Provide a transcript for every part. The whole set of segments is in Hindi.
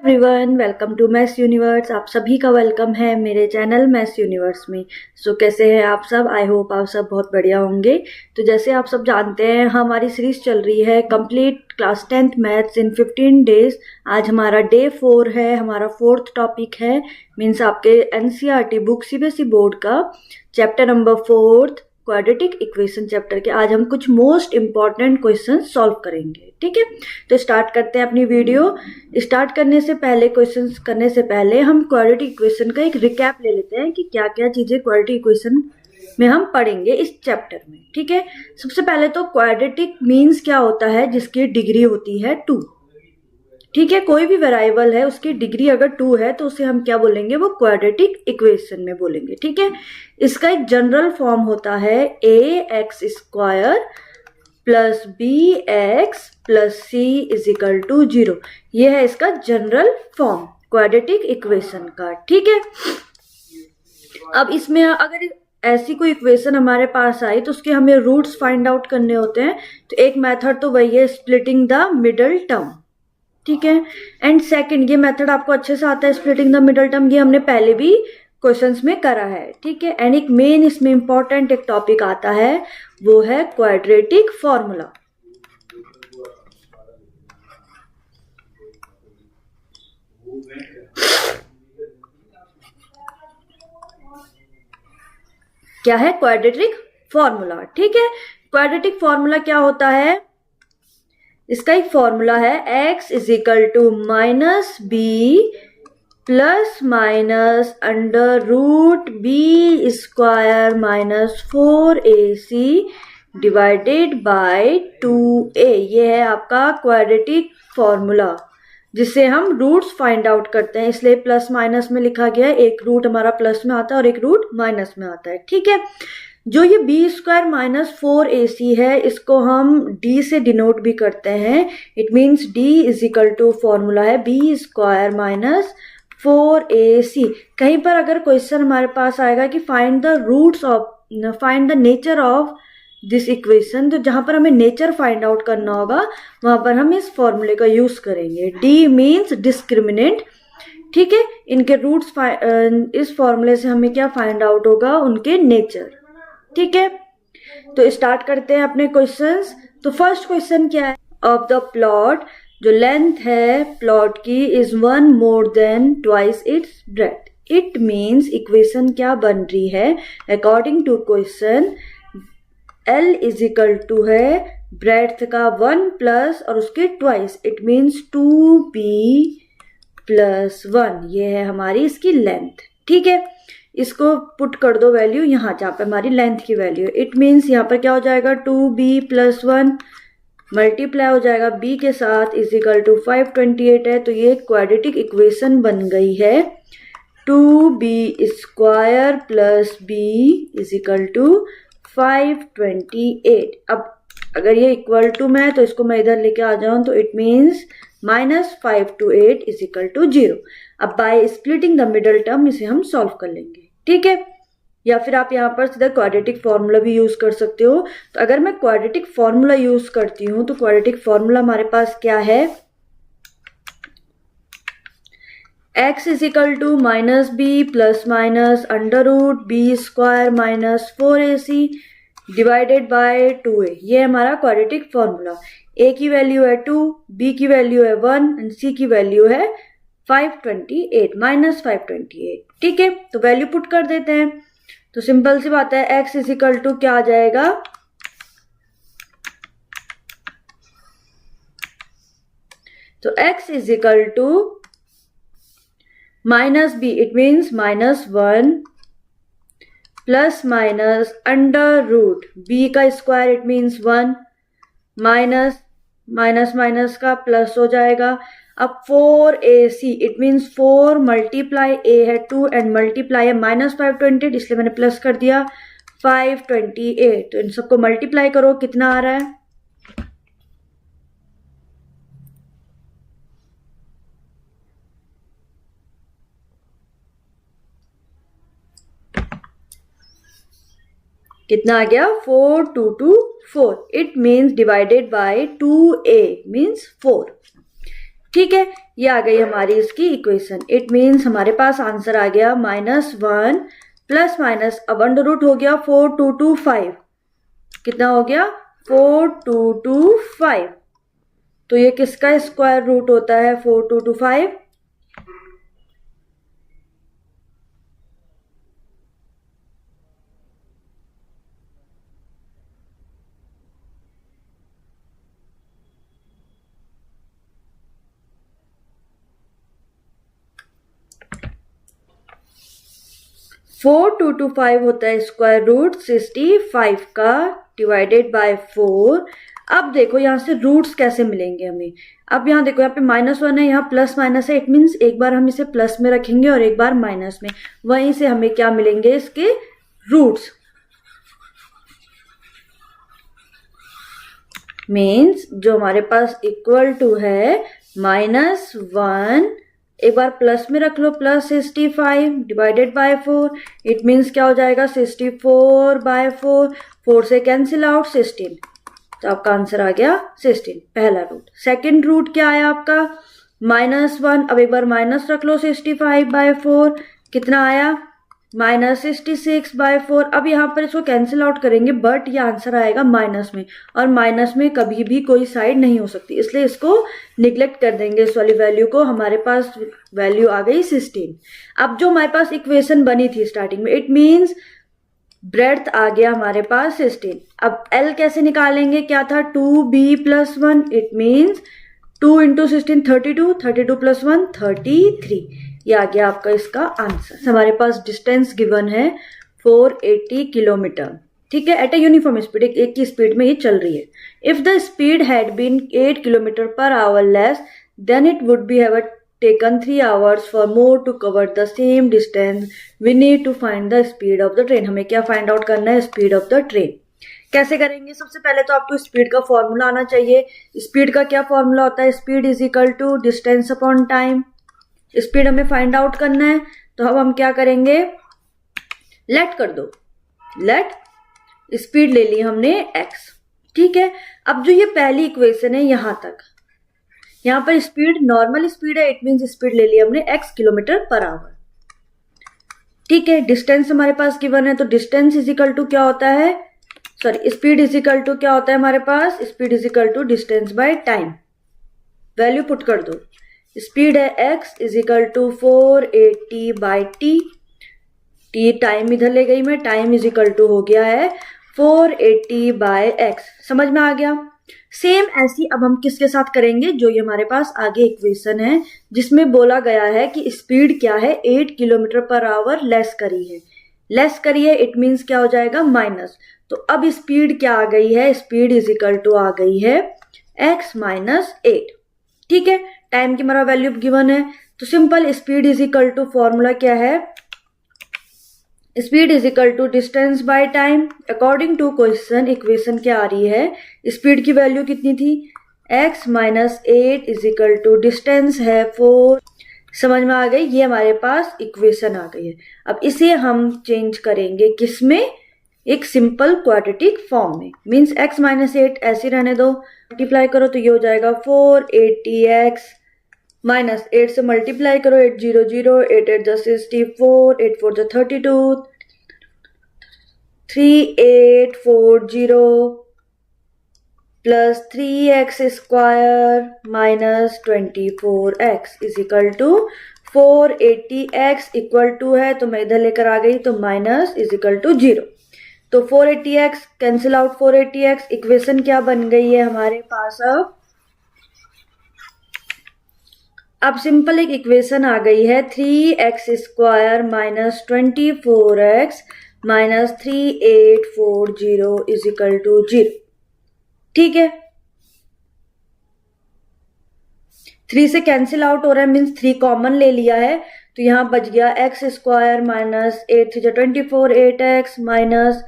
Everyone, welcome to Maths Universe. आप सभी का वेलकम है मेरे चैनल मैथ्स यूनिवर्स में। कैसे हैं आप सब? आई होप आप सब बहुत बढ़िया होंगे। तो जैसे आप सब जानते हैं, हमारी सीरीज चल रही है कंप्लीट क्लास 10th मैथ्स इन 15 डेज। आज हमारा डे 4 है, हमारा 4th टॉपिक है, मीन्स आपके एनसीईआरटी बुक सीबीएसई बोर्ड का chapter number 4 quadratic equation chapter के आज हम कुछ मोस्ट इंपॉर्टेंट क्वेश्चन सॉल्व करेंगे। ठीक है, तो स्टार्ट करते हैं अपनी वीडियो। स्टार्ट करने से पहले, क्वेश्चंस करने से पहले हम क्वाड्रेटिक इक्वेशन का एक रिकैप ले लेते हैं कि क्या क्या चीजें क्वाड्रेटिक इक्वेशन में हम पढ़ेंगे इस चैप्टर में। ठीक है, सबसे पहले तो क्वाड्रेटिक मीन्स क्या होता है, जिसकी डिग्री होती है 2। ठीक है, कोई भी वेरिएबल है उसकी डिग्री अगर 2 है तो उसे हम क्या बोलेंगे, वो क्वाड्रेटिक इक्वेशन में बोलेंगे। ठीक है, इसका एक जनरल फॉर्म होता है ax² plus bx plus c is equal to 0। ये है इसका जनरल फॉर्म क्वाड्रेटिक इक्वेशन का। ठीक है, अब इसमें अगर ऐसी कोई इक्वेशन हमारे पास आई तो उसके हमें रूट्स फाइंड आउट करने होते हैं। तो एक मेथड तो वही है स्प्लिटिंग द मिडल टर्म। ठीक है, एंड सेकंड, ये मेथड आपको अच्छे से आता है स्प्लिटिंग द मिडल टर्म, ये हमने पहले भी क्वेश्चंस में करा है। ठीक है, एंड एक मेन इसमें इंपॉर्टेंट एक टॉपिक आता है, वो है क्वाड्रेटिक फॉर्मूला। क्या है क्वाड्रेटिक फॉर्मूला? ठीक है, क्वाड्रेटिक फॉर्मूला क्या होता है, इसका एक फॉर्मूला है x is equal to minus B plus minus under root B square minus 4ac divided by 2a। ये है आपका क्वाड्रेटिक फॉर्मूला, जिससे हम रूट्स फाइंड आउट करते हैं। इसलिए प्लस माइनस में लिखा गया है, एक रूट हमारा प्लस में आता है और एक रूट माइनस में आता है। ठीक है, जो ये b² माइनस 4ac है, इसको हम d से डिनोट भी करते हैं। It means d is equal to formula है b² माइनस 4ac। कहीं पर अगर क्वेश्चन हमारे पास आएगा कि find the nature of this equation, तो जहां पर हमें नेचर फाइंड आउट करना होगा वहां पर हम इस फॉर्मूले का यूज करेंगे। d means discriminant. ठीक है, इनके रूट्स इस फॉर्मूले से हमें क्या फाइंड आउट होगा, उनके नेचर। ठीक है, तो स्टार्ट करते हैं अपने क्वेश्चंस। तो फर्स्ट क्वेश्चन क्या है, ऑफ द प्लॉट, जो लेंथ है प्लॉट की is 1 more than twice its breadth. It means equation क्या बन रही है, according to question L is equal to है ब्रेथ का 1 प्लस और उसके twice, it means 2b plus 1। ये है हमारी इसकी लेंथ। ठीक है, इसको पुट कर दो वैल्यू यहाँ जहाँ पे हमारी लेंथ की वैल्यू है। इट मीन्स यहाँ पर क्या हो जाएगा, 2b प्लस 1 मल्टीप्लाई हो जाएगा b के साथ इज इक्वल टू 528 है। तो ये क्वाड्रेटिक इक्वेशन बन गई है 2b² plus b is equal to 528। अब अगर ये इक्वल टू में है तो इसको मैं इधर लेके आ जाऊं, तो it means minus 5 to 8 is equal to 0। अब by splitting the middle term इसे हम सॉल्व कर लेंगे। ठीक है, या फिर आप यहाँ पर सीधा क्वाड्रेटिक फॉर्मूला भी यूज कर सकते हो। तो अगर मैं क्वाड्रेटिक फॉर्मूला यूज करती हूँ तो क्वाड्रेटिक फॉर्मूला हमारे पास क्या है, x is equal to minus B plus minus under root b² minus 4ac divided by 2a। ये हमारा क्वाड्रेटिक फॉर्मूला। a की वैल्यू है 2, b की वैल्यू है 1 एंड c की वैल्यू है 528 माइनस 528। ठीक है, तो वैल्यू पुट कर देते हैं। तो सिंपल सी बात है, x इज इक्वल टू क्या आ जाएगा, तो x is equal to minus b, it means minus 1 plus minus under root B का square, it means 1 minus minus minus का प्लस हो जाएगा। अब 4ac, it means 4 multiply a है 2 एंड मल्टीप्लाई है माइनस 528, इसलिए मैंने प्लस कर दिया 528। तो इन सबको मल्टीप्लाई करो, कितना आ रहा है, कितना आ गया, 4 2 2 4। It means divided by 2a means 4। ठीक है, ये आ गई हमारी इसकी इक्वेशन। इट मीन्स हमारे पास आंसर आ गया -1 प्लस माइनस, अब अंडर रूट हो गया 4225, कितना हो गया 4225, तो ये किसका स्क्वायर रूट होता है 4225? 4225 होता है स्क्वायर रूट 65 का डिवाइडेड बाय 4। अब देखो यहाँ से रूट्स कैसे मिलेंगे हमें। अब यहाँ देखो, यहाँ पे -1 है, यहाँ प्लस माइनस है। इट मीन्स एक बार हम इसे प्लस में रखेंगे और एक बार माइनस में, वहीं से हमें क्या मिलेंगे, इसके रूट्स। मीन्स जो हमारे पास इक्वल टू है -1, एक बार प्लस में रख लो, plus 65 divided by 4। It means क्या हो जाएगा 64/4, 4 से कैंसिल आउट 16, तो आपका आंसर आ गया 16, पहला रूट। सेकंड रूट क्या आया आपका -1, अब एक बार माइनस रख लो 65/4, कितना आया -66/4। अब यहाँ पर इसको कैंसिल आउट करेंगे, बट ये आंसर आएगा माइनस में, और माइनस में कभी भी कोई साइड नहीं हो सकती, इसलिए इसको निग्लेक्ट कर देंगे इस वाली वैल्यू को। हमारे पास वैल्यू आ गई 16। अब जो हमारे पास इक्वेशन बनी थी स्टार्टिंग में, इट मीन्स ब्रेड्थ आ गया हमारे पास 16। अब L कैसे निकालेंगे, क्या था 2b+1, इट मीन्स 2 × 16 32, 32 + 1 33, ये आ गया आपका इसका आंसर। हमारे पास डिस्टेंस गिवन है 480 किलोमीटर, ठीक है, एट ए यूनिफॉर्म स्पीड, एक की स्पीड में ये चल रही है। If the speed had been 8 km/h less, then it would be have taken 3 hours for more to cover the same distance. We need to find the speed of the train. हमें क्या फाइंड आउट करना है, स्पीड ऑफ द ट्रेन। कैसे करेंगे, सबसे पहले तो आपको स्पीड का फॉर्मूला आना चाहिए। स्पीड का क्या फॉर्मूला होता है, speed is equal to distance upon time. Speed हमें फाइंड आउट करना है, तो अब हम क्या करेंगे, लेट कर दो, लेट स्पीड ले ली हमने x, ठीक है। अब जो ये पहली इक्वेशन है यहां तक, यहाँ पर स्पीड नॉर्मल स्पीड है, इट मीन्स स्पीड ले लिया हमने x km/h, ठीक है। डिस्टेंस हमारे पास गिवन है, तो डिस्टेंस इज इक्वल टू क्या होता है, sorry speed is equal to क्या होता है हमारे पास, speed is equal to distance by time. Value put कर दो, स्पीड है x is equal to 480/t, t time इधर ले गई मैं, टाइम इज इक्वल टू हो गया है 480/x। समझ में आ गया। सेम ऐसी अब हम किसके साथ करेंगे, जो ये हमारे पास आगे इक्वेशन है जिसमें बोला गया है कि स्पीड क्या है 8 km/h लेस करी है, लेस करी है, इट मीन्स क्या हो जाएगा माइनस। तो अब स्पीड क्या आ गई है, स्पीड इज इक्वल टू आ गई है x - 8, ठीक है। टाइम की हमारा वैल्यू गिवन है, तो simple speed is equal to formula क्या है, speed is equal to distance by time. According to question equation क्या आ रही है, स्पीड की वैल्यू कितनी थी, x - 8 is equal to distance है 4। समझ में आ गई, ये हमारे पास इक्वेशन आ गई है। अब इसे हम चेंज करेंगे किसमें, एक सिंपल क्वाड्रेटिक फॉर्म में। मीन्स x - 8 ऐसे रहने दो, मल्टीप्लाई करो तो ये हो जाएगा 480x -8 से मल्टीप्लाई करो 8 0 0, 8 8 जा 64, 8 4 जा 32, 3840 plus 3x square minus 24x is equal to 480x equal to है, तो मैं इधर लेकर आ गई, तो माइनस इज इक्वल टू 0, तो 480x cancel out 480x। Equation क्या बन गई है हमारे पास, अब सिंपल एक इक्वेशन आ गई है 3x square minus 24x minus 3840 is equal to 0, ठीक है। 3 से कैंसिल आउट हो रहा है, मीन्स 3 कॉमन ले लिया है, तो यहां बच गया x स्क्वायर माइनस 8 3 जा 24 8x माइनस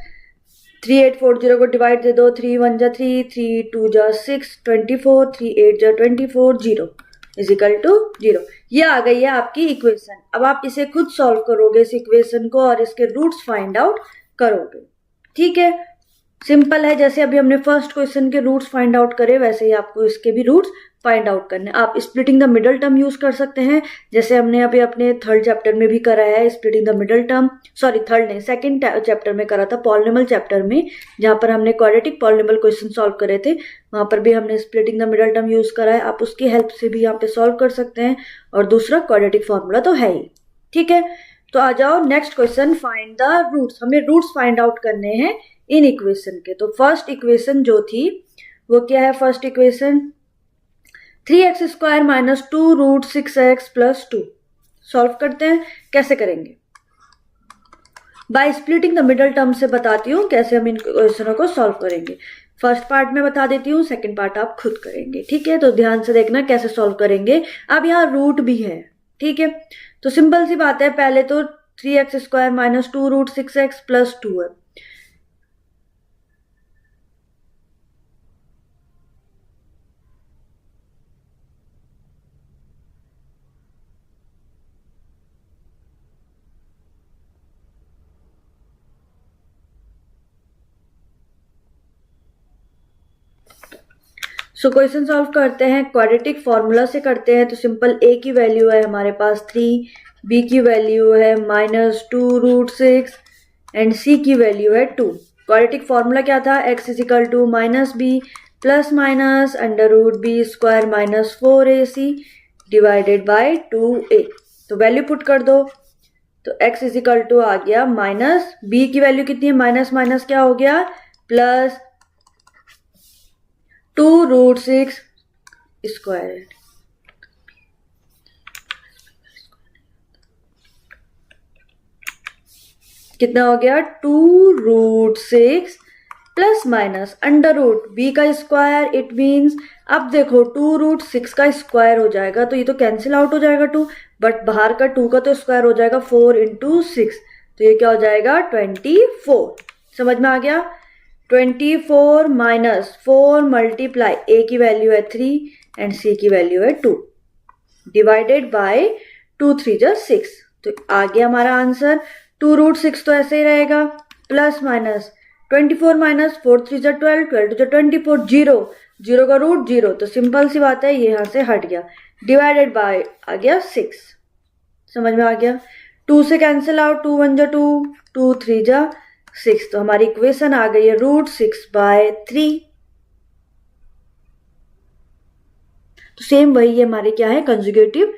3840 को डिवाइड दे दो, 3 1 जा 3, 3 2 जा 6, 24, 3 8 जा 24 0 इज इक्वल टू 0। ये आ गई है आपकी इक्वेशन। अब आप इसे खुद सॉल्व करोगे इस इक्वेशन को और इसके रूट्स फाइंड आउट करोगे, ठीक है। सिंपल है, जैसे अभी हमने फर्स्ट क्वेश्चन के रूट्स फाइंड आउट करे वैसे ही आपको इसके भी रूट्स फाइंड आउट करने। आप splitting the middle term use कर सकते हैं, जैसे हमने अभी अपने थर्ड चैप्टर में भी करा है splitting the middle term, sorry third नहीं सेकंड चैप्टर में करा था पॉलिनोमियल चैप्टर में, जहां पर हमने क्वाड्रेटिक पॉलिनोमियल क्वेश्चन सॉल्व करे थे, वहां पर भी हमने splitting the middle term use करा है। आप उसकी हेल्प से भी यहाँ पे सॉल्व कर सकते हैं, और दूसरा क्वाड्रेटिक फॉर्मूला तो है ही। ठीक है, तो आ जाओ next question, find the roots. हमें रूट्स फाइंड आउट करने हैं इन इक्वेशन के। तो फर्स्ट इक्वेशन जो थी वो क्या है, first equation 3x² minus 2 root 6x plus 2। Solve करते हैं, कैसे करेंगे, by splitting the middle term से बताती हूँ कैसे हम इन क्वेश्चनों को सॉल्व करेंगे। फर्स्ट पार्ट में बता देती हूँ, सेकंड पार्ट आप खुद करेंगे। ठीक है, तो ध्यान से देखना कैसे सॉल्व करेंगे। अब यहाँ रूट भी है, ठीक है, तो सिंपल सी बात है, पहले तो 3x² minus 2 root 6x plus 2 है। सो क्वेश्चन सॉल्व करते हैं, क्वाड्रेटिक फॉर्मूला से करते हैं। तो सिंपल a की वैल्यू है हमारे पास 3, b की वैल्यू है माइनस 2 रूट 6 एंड c की वैल्यू है 2। क्वाड्रेटिक फॉर्मूला क्या था, x is equal to minus B plus minus under root B square minus 4ac divided by 2a। तो वैल्यू पुट कर दो, तो x इज इक्वल टू आ गया माइनस, b की वैल्यू कितनी है, माइनस माइनस क्या हो गया प्लस 2 रूट 6 स्क्वायर, कितना हो गया 2 root 6 plus minus under root B का स्क्वायर, इट मीन्स अब देखो 2 रूट 6 का स्क्वायर हो जाएगा तो ये तो कैंसिल आउट हो जाएगा 2, बट बाहर का 2 का तो स्क्वायर हो जाएगा 4 इंटू 6, तो ये क्या हो जाएगा 24। समझ में आ गया, 24 माइनस 4 मल्टीप्लाई a की वैल्यू है 3 एंड c की वैल्यू है 2 डिवाइडेड बाय 2 3 जा 6। तो आ गया हमारा आंसर। 2 रूट 6 तो ऐसे ही रहेगा, प्लस माइनस 24 माइनस 4 3 जा 12, 12 जा 24, 0 0 का रूट 0, तो सिंपल सी बात है ये यहाँ से हट गया, डिवाइडेड बाय आ गया 6। समझ में आ गया, 2 से कैंसिल आउट, 2 1 जा 2, 2 3 जा 6, तो हमारी इक्वेशन आ गई है रूट 6/3। तो सेम वही है हमारे क्या है कंजुगेटिव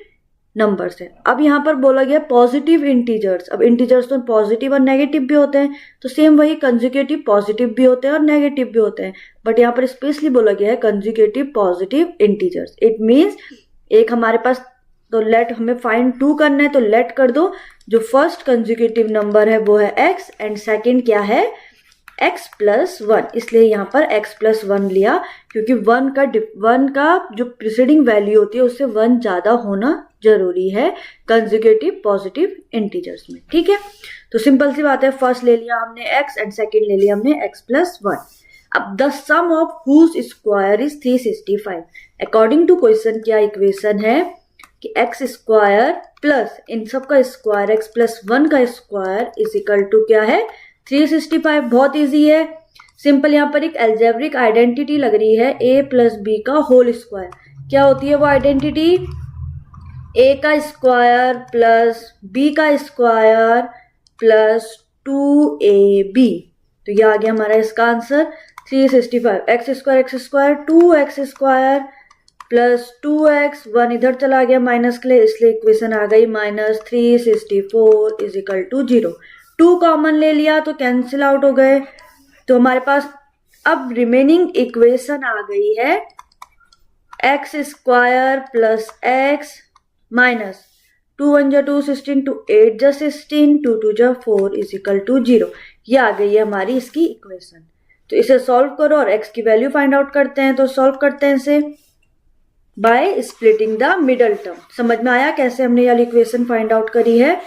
नंबर्स है। अब यहाँ पर बोला गया पॉजिटिव इंटीजर्स, अब इंटीजर्स तो पॉजिटिव और नेगेटिव भी होते हैं, तो सेम वही कंजुगेटिव पॉजिटिव भी होते हैं और नेगेटिव भी होते हैं, बट यहाँ पर स्पेशली बोला गया है conjugative positive integers. It means एक हमारे पास, तो लेट हमें फाइंड 2 करना है, तो लेट कर दो, जो फर्स्ट कंजुगेटिव नंबर है वो है x एंड सेकंड क्या है x प्लस 1, इसलिए यहाँ पर x प्लस 1 लिया, क्योंकि 1 का जो प्रीसीडिंग वैल्यू होती है उससे 1 ज्यादा होना जरूरी है कंजुगेटिव पॉजिटिव इंटीजर्स में। ठीक है, तो सिंपल सी बात है, फर्स्ट ले लिया हमने x एंड सेकंड ले लिया हमने x प्लस 1। अब the sum of whose square is 365। According to question क्या इक्वेशन है कि एक्स स्क्वायर प्लस इन सब का स्क्वायर x प्लस 1 का स्क्वायर इज इक्वल टू क्या है 365। बहुत इजी है, सिंपल यहाँ पर एक एल्जेब्रिक आइडेंटिटी लग रही है, a प्लस बी का होल स्क्वायर। क्या होती है वो आइडेंटिटी, a का स्क्वायर प्लस b का स्क्वायर प्लस 2ab। तो ये आ गया हमारा इसका answer 365। X square 2x square plus 2x, 1 इधर चला गया माइनस के लिए, इसलिए इक्वेशन आ गई minus 364 is equal to 0। 2 common ले लिया तो कैंसिल आउट हो गए, तो हमारे पास अब रिमेनिंग इक्वेशन आ गई है X square plus X minus 2 1 जा 2 16, 2 8 जा 16, 2 2 जा 4 इज इक्वल टू 0। ये आ गई है हमारी इसकी इक्वेशन। तो इसे सॉल्व करो और x की वैल्यू फाइंड आउट करते हैं। तो सॉल्व करते हैं इसे bye splitting the middle term. समझ में आया कैसे हमने ये इक्वेशन फाइंड आउट करी है।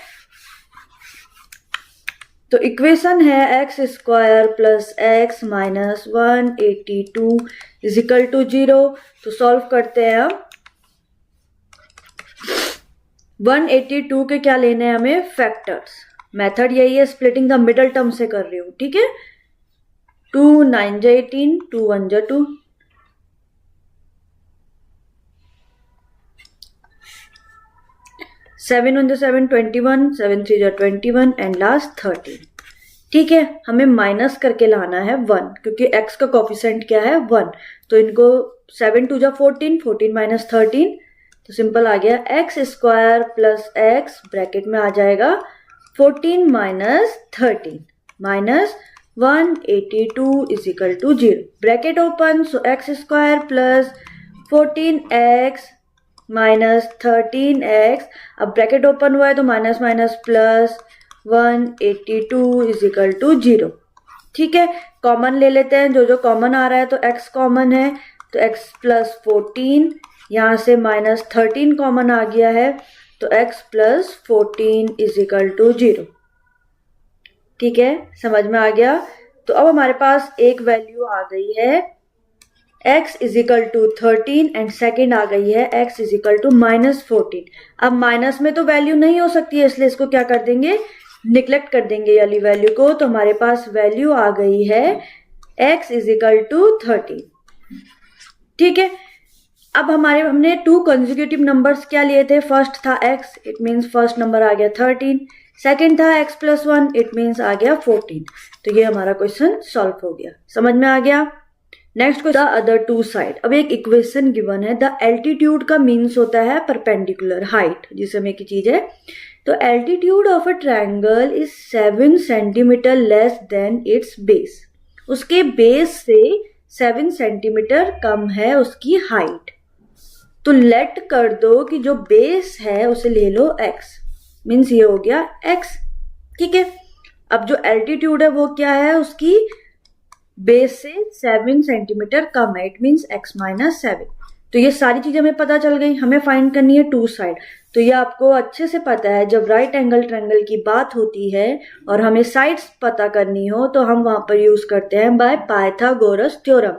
तो इक्वेशन है X square plus X minus 182 is equal to 0। तो सॉल्व करते हैं हम। 182 के क्या लेने हैं हमें, फैक्टर्स। मेथड यही है, स्प्लिटिंग द मिडल टर्म से कर रही हूं, ठीक है। 2 9 जा 18, 2 1 जा 2, 7 1 जा 7, 21, 7 3 जा 21 एंड लास्ट 13। ठीक है, हमें माइनस करके लाना है 1 क्योंकि x का कोफिशिएंट क्या है 1, तो इनको 7 2 जा 14, 14 माइनस 13, तो सिंपल आ गया X square plus X, bracket में आ जाएगा 14 minus 13 minus 182 is equal to 0, bracket open, so X square plus 14x minus 13x, अब ब्रैकेट ओपन हुआ है तो minus minus plus 182 is equal to 0। ठीक है, कॉमन ले लेते हैं, जो जो कॉमन आ रहा है, तो x कॉमन है तो x प्लस 14, यहाँ से माइनस 13 कॉमन आ गया है तो x plus 14 is equal to 0। ठीक है, समझ में आ गया। तो अब हमारे पास एक वैल्यू आ गई है x is equal to 13 and second आ गई है x is equal to minus 14। अब माइनस में तो वैल्यू नहीं हो सकती है, इसलिए इसको क्या कर देंगे, निग्लेक्ट कर देंगे ये वाली वैल्यू को, तो हमारे पास वैल्यू आ गई है x इज इक्वल टू 13। ठीक है, अब हमने 2 कंसेक्यूटिव नंबर्स क्या लिए थे, फर्स्ट था x, it means first number आ गया 13, सेकेंड था x प्लस 1, इट मीन्स आ गया 14। तो ये हमारा क्वेश्चन सॉल्व हो गया, समझ में आ गया। Next question, the other two side. अब एक इक्वेशन गिवन है, द एल्टीट्यूड का मीन्स होता है परपेंडिकुलर हाइट, जिसमें एक चीज है, तो altitude of a triangle is 7 centimetre less than its base, उसके बेस से 7 सेंटीमीटर कम है उसकी हाइट। तो लेट कर दो कि जो बेस है उसे ले लो x, मीन्स ये हो गया x। ठीक है, अब जो एल्टीट्यूड है वो क्या है, उसकी बेस से 7 सेंटीमीटर कम है, इट मीन्स x माइनस 7। तो ये सारी चीजें हमें पता चल गई, हमें फाइंड करनी है टू साइड। तो ये आपको अच्छे से पता है, जब राइट एंगल ट्रायंगल की बात होती है और हमें साइड्स पता करनी हो तो हम वहां पर यूज करते हैं बाय पाइथागोरस थ्योरम।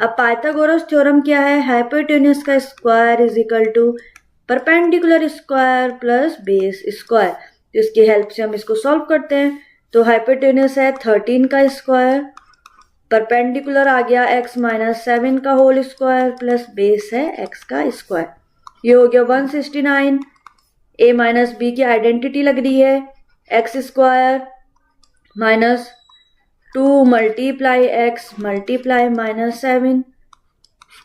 अब पाइथागोरस थ्योरम क्या है, हाइपोटेन्यूज का square is equal to perpendicular square plus base square. तो इसकी हेल्प से हम इसको सॉल्व करते हैं। तो हाइपोटेन्यूज है 13 का स्क्वायर, परपेंडिकुलर आ गया x माइनस 7 का होल स्क्वायर प्लस बेस है x का स्क्वायर, ये हो गया 169। a माइनस बी की आइडेंटिटी लग रही है, x square minus 2 multiply x multiply minus 7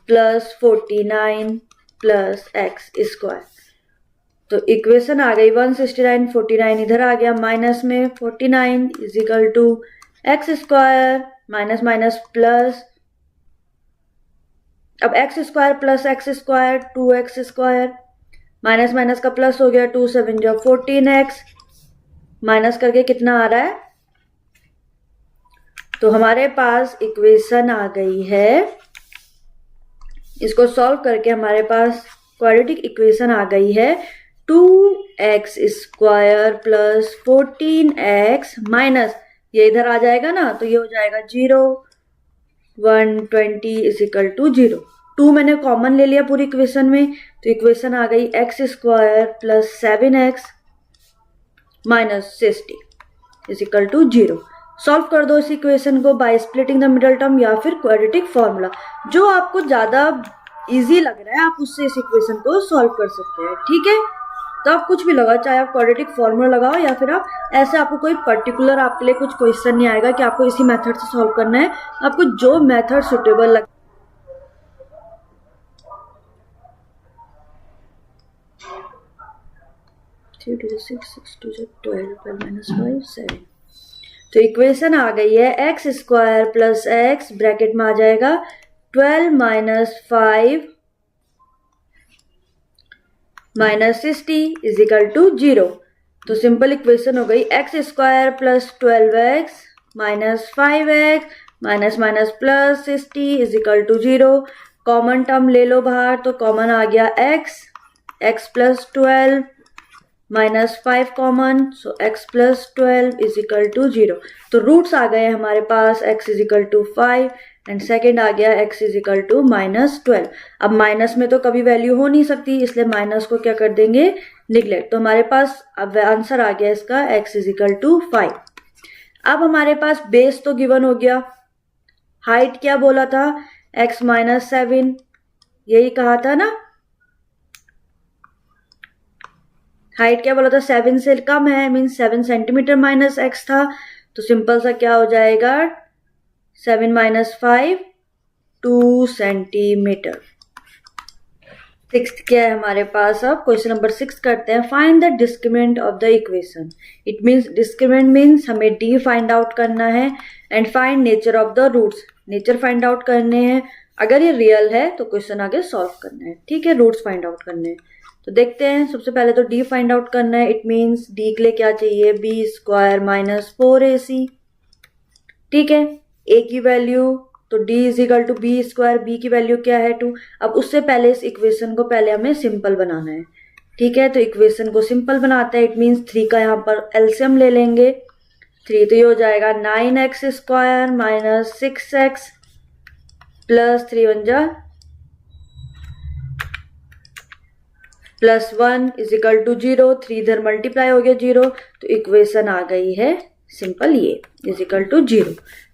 plus 49 plus x square. तो इक्वेशन आ गई 169, 49 इधर आ गया माइनस में, 49 is equal to x square minus minus plus, अब x square plus x square 2x square, minus minus का प्लस हो गया, 2 7 जो 14x, माइनस करके कितना आ रहा है, तो हमारे पास इक्वेशन आ गई है, इसको सॉल्व करके हमारे पास क्वाड्रेटिक इक्वेशन आ गई है 2x square plus 14x minus, ये इधर आ जाएगा ना, तो ये हो जाएगा 0, 120 इज इक्वल टू 0। 2 मैंने कॉमन ले लिया पूरी इक्वेशन में, तो इक्वेशन आ गई x square plus 7x minus 60 is equal to 0। Solve कर दो इस इक्वेशन को by splitting the middle term या फिर क्वाड्रेटिक फॉर्मूला, जो आपको ज्यादा इजी लग रहा है आप उससे इस इक्वेशन को सॉल्व कर सकते हैं। ठीक है, तो आप कुछ भी लगाओ, चाहे आप क्वाड्रेटिक फॉर्मूला लगाओ या फिर आप ऐसे, आपको कोई पर्टिकुलर आपके लिए कुछ क्वेश्चन नहीं आएगा कि आपको इसी मेथड से सॉल्व करना है, आपको जो मेथड सुटेबल लगे। तो इक्वेशन आ गई है X square plus X, bracket में आ जाएगा 12 minus 5 minus 60 is equal to 0। तो सिंपल इक्वेशन हो गई X square plus 12x minus 5x minus minus plus 60 is equal to 0। Common term ले लो बाहर, तो कॉमन आ गया x plus 12 minus 5 common, so x plus 12 is equal to 0। तो रूट्स आ गए हमारे पास, x is equal to 5 and second आ गया x is equal to minus 12। अब माइनस में तो कभी वैल्यू हो नहीं सकती, इसलिए माइनस को क्या कर देंगे, निगलेक्ट। तो हमारे पास अब आंसर आ गया इसका x इज इक्वल टू 5। अब हमारे पास बेस तो गिवन हो गया, हाइट क्या बोला था, x माइनस 7, यही कहा था ना, हाइट क्या बोला था, 7 से कम है, मीन्स 7 सेंटीमीटर माइनस x था, तो सिंपल सा क्या हो जाएगा, 7 माइनस 5 2 सेंटीमीटर। सिक्स्थ क्या है हमारे पास, अब क्वेश्चन नंबर 6 करते हैं। Find the discriminant of the equation. It means discriminant means हमें डी फाइंड आउट करना है, and find nature of the roots, nature find out करने हैं। अगर ये रियल है तो क्वेश्चन आगे सॉल्व करना है, ठीक है, रूट्स फाइंड आउट करने हैं। तो देखते हैं, सबसे पहले तो डी फाइंड आउट करना है। इट मीन्स डी के लिए क्या चाहिए, बी स्क्वायर माइनस 4ac, ठीक है, ए की वैल्यू तो d is equal to B square, B की वैल्यू क्या है 2। अब उससे पहले इस इक्वेशन को पहले हमें सिंपल बनाना है, ठीक है, तो इक्वेशन को सिंपल बनाते हैं। इट मीन्स 3 का यहाँ पर एलसीएम ले लेंगे, 3 तो ये हो जाएगा 9x square minus 6x plus 3 1 जा प्लस 1 इज इक्वल टू 0, 3 इधर मल्टीप्लाई हो गया 0, तो इक्वेशन आ गई है सिंपल ये इज इक्वल टू 0,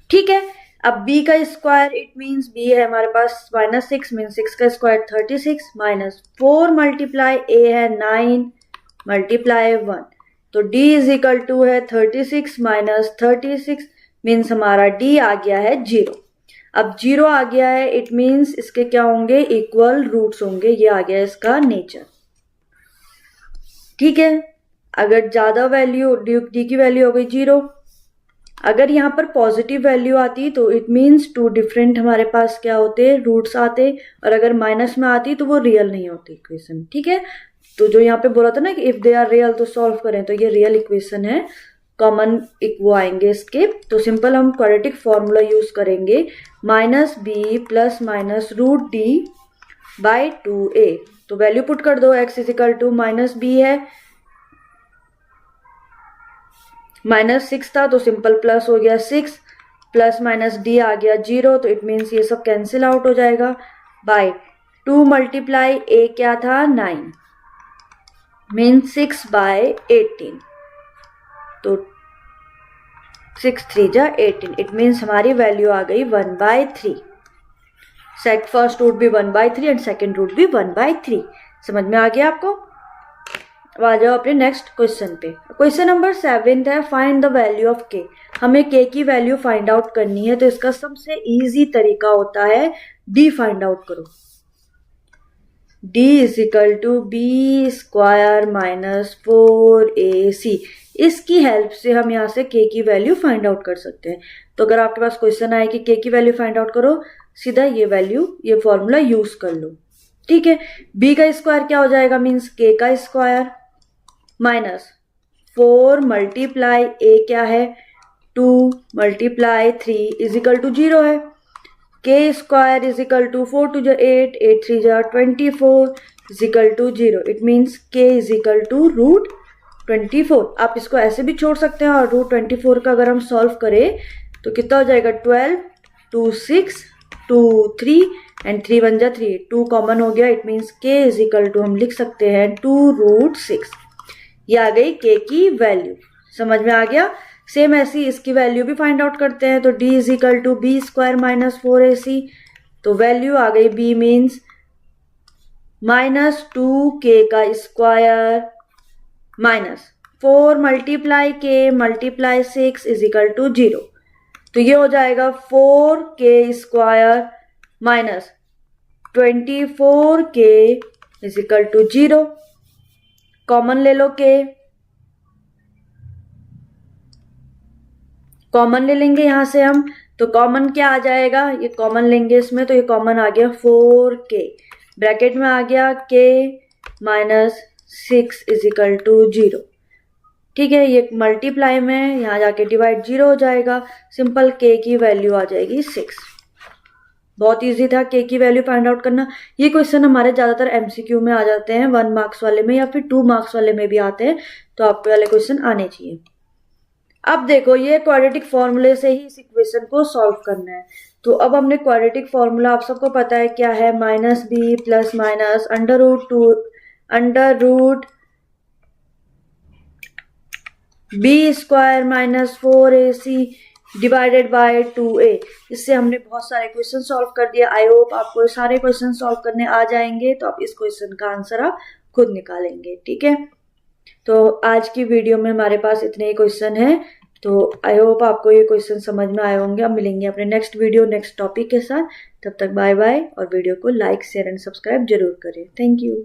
ठीक है। अब b का स्क्वायर, इट मीन्स b है हमारे पास माइनस 6, मीन्स 6 का स्क्वायर 36 माइनस 4 मल्टीप्लाई a है 9 मल्टीप्लाई 1, तो d इज इक्वल टू है 36 माइनस 36, मीन्स हमारा d आ गया है 0। अब 0 आ गया है, इट मीन्स इसके क्या होंगे, इक्वल रूट्स होंगे, ये आ गया इसका नेचर, ठीक है। अगर ज्यादा वैल्यू d की वैल्यू हो गई 0, अगर यहाँ पर पॉजिटिव वैल्यू आती तो इट मीन्स 2 डिफरेंट हमारे पास क्या होते, रूट्स आते, और अगर माइनस में आती तो वो रियल नहीं होती इक्वेशन, ठीक है। तो जो यहाँ पे बोला था ना कि इफ दे आर रियल तो सॉल्व करें, तो ये रियल इक्वेशन है, कॉमन वो आएंगे इसके। तो सिंपल हम क्वाड्रेटिक फॉर्मूला यूज करेंगे, minus B plus minus root D by 2a, तो वैल्यू पुट कर दो, x is equal to minus B है, माइनस 6 था तो सिंपल प्लस हो गया 6, प्लस माइनस डी आ गया 0, तो इट मीन्स ये सब कैंसिल आउट हो जाएगा, बाय 2 मल्टीप्लाई ए क्या था 9, मीन्स 6 बाय 18, तो 6 3 जा 18, इट मीन्स हमारी वैल्यू आ गई 1/3। सेट फर्स्ट रूट भी 1/3 एंड सेकेंड रूट भी 1/3। समझ में आ गया आपको? अब आ जाओ अपने नेक्स्ट क्वेश्चन पे। क्वेश्चन नंबर 7 है, फाइंड द वैल्यू ऑफ के। हमें के की वैल्यू फाइंड आउट करनी है, तो इसका सबसे इजी तरीका होता है डी फाइंड आउट करो। D is equal to B square minus 4ac, इसकी हेल्प से हम यहाँ से के की वैल्यू फाइंड आउट कर सकते हैं। तो अगर आपके पास क्वेश्चन आए कि के की वैल्यू फाइंड आउट करो, सीधा ये वैल्यू, ये फॉर्मूला यूज कर लो, ठीक है। बी का स्क्वायर क्या हो जाएगा, मीन्स के का स्क्वायर माइनस 4 मल्टीप्लाई ए क्या है 2 मल्टीप्लाई 3 इज इक्वल टू 0 है। के स्क्वायर इज इक्वल टू 4 2 जा 8, 8 3 जा 24 is equal to 0, it means K is equal to root 24। आप इसको ऐसे भी छोड़ सकते हैं, और रूट 24 का अगर हम सॉल्व करें तो कितना हो जाएगा 12 2 6 2 3 एंड 3 1 जा 3, 2 कॉमन हो गया, it means K is equal to हम लिख सकते हैं 2 रूट 6। ये आ गई के की वैल्यू, समझ में आ गया। सेम ऐसी इसकी वैल्यू भी फाइंड आउट करते हैं, तो d is equal to B square minus 4ac, तो वैल्यू आ गई b मीन्स माइनस 2k का square minus 4 multiply K multiply 6 is equal to 0, तो ये हो जाएगा 4k square minus 24k is equal to 0। Common ले लो के, कॉमन ले लेंगे यहां से हम, तो कॉमन क्या आ जाएगा, ये कॉमन लेंगे इसमें, तो ये कॉमन आ गया 4k, ब्रैकेट में आ गया k minus 6 is equal to 0, ठीक है। ये मल्टीप्लाई में यहाँ जाके डिवाइड 0 हो जाएगा, सिंपल k की वैल्यू आ जाएगी 6। बहुत इजी था के की वैल्यू फाइंड आउट करना। ये क्वेश्चन हमारे ज्यादातर एमसीक्यू में आ जाते हैं, 1 मार्क्स वाले में या फिर 2 मार्क्स वाले में भी आते हैं, तो आपके वाले क्वेश्चन आने चाहिए। अब देखो, ये क्वाड्रेटिक फॉर्मूले से ही इस इक्वेशन को सॉल्व करना है। तो अब हमने क्वाड्रेटिक फॉर्मूला आप सबको पता है क्या है, minus B plus minus under root B square minus 4ac divided by 2a। इससे हमने बहुत सारे क्वेश्चन सॉल्व कर दिया। आई होप आपको सारे क्वेश्चन सॉल्व करने आ जाएंगे, तो आप इस क्वेश्चन का आंसर आप खुद निकालेंगे। ठीक है, तो आज की वीडियो में हमारे पास इतने ही क्वेश्चन हैं। तो आई होप आपको ये क्वेश्चन समझ में आए होंगे। अब मिलेंगे अपने नेक्स्ट वीडियो नेक्स्ट टॉपिक के साथ। तब तक बाय बाय, और वीडियो को लाइक शेयर एंड सब्सक्राइब जरूर करें। Thank you.